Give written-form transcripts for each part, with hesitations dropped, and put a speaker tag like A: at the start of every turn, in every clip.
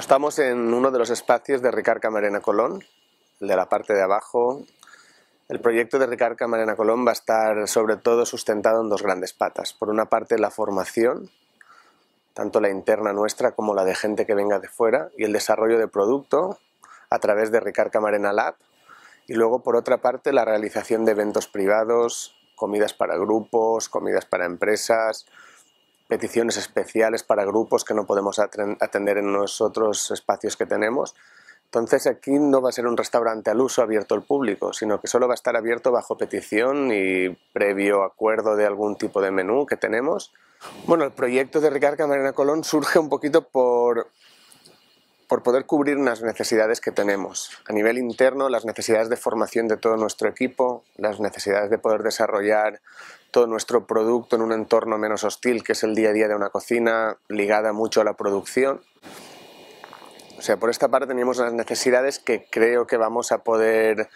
A: Estamos en uno de los espacios de Ricard Camarena Colón, el de la parte de abajo. El proyecto de Ricard Camarena Colón va a estar sobre todo sustentado en dos grandes patas. Por una parte la formación, tanto la interna nuestra como la de gente que venga de fuera, y el desarrollo de producto a través de Ricard Camarena Lab. Y luego por otra parte la realización de eventos privados, comidas para grupos, comidas para empresas, peticiones especiales para grupos que no podemos atender en los otros espacios que tenemos. Entonces aquí no va a ser un restaurante al uso abierto al público, sino que solo va a estar abierto bajo petición y previo acuerdo de algún tipo de menú que tenemos. Bueno, el proyecto de Ricard Camarena Colón surge un poquito por poder cubrir unas necesidades que tenemos. A nivel interno, las necesidades de formación de todo nuestro equipo, las necesidades de poder desarrollar todo nuestro producto en un entorno menos hostil, que es el día a día de una cocina, ligada mucho a la producción. O sea, por esta parte teníamos unas necesidades que creo que vamos a poder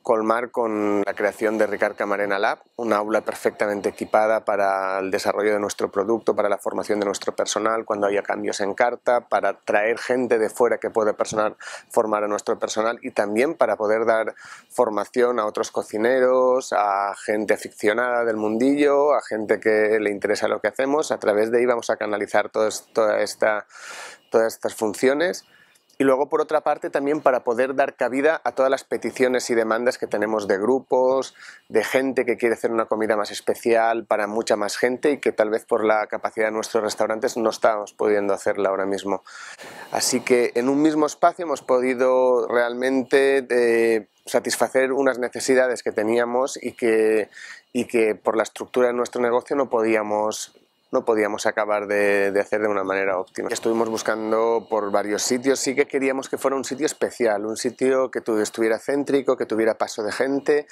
A: colmar con la creación de Ricard Camarena Lab, una aula perfectamente equipada para el desarrollo de nuestro producto, para la formación de nuestro personal cuando haya cambios en carta, para traer gente de fuera que pueda formar a nuestro personal y también para poder dar formación a otros cocineros, a gente aficionada del mundillo, a gente que le interesa lo que hacemos. A través de ahí vamos a canalizar todas estas funciones. Y luego, por otra parte, también para poder dar cabida a todas las peticiones y demandas que tenemos de grupos, de gente que quiere hacer una comida más especial para mucha más gente y que tal vez por la capacidad de nuestros restaurantes no estamos pudiendo hacerla ahora mismo. Así que en un mismo espacio hemos podido realmente satisfacer unas necesidades que teníamos y que por la estructura de nuestro negocio no podíamos acabar de hacer de una manera óptima. Estuvimos buscando por varios sitios, sí que queríamos que fuera un sitio especial, un sitio que estuviera céntrico, que tuviera paso de gente,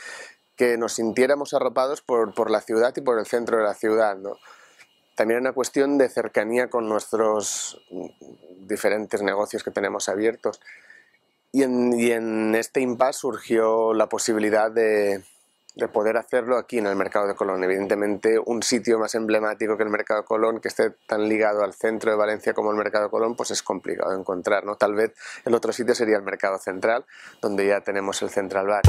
A: que nos sintiéramos arropados por la ciudad y por el centro de la ciudad, ¿no? También una cuestión de cercanía con nuestros diferentes negocios que tenemos abiertos. Y en este impasse surgió la posibilidad de poder hacerlo aquí en el Mercado de Colón. Evidentemente un sitio más emblemático que el Mercado de Colón, que esté tan ligado al centro de Valencia como el Mercado de Colón, pues es complicado de encontrar, ¿no? Tal vez el otro sitio sería el Mercado Central, donde ya tenemos el Central Bar.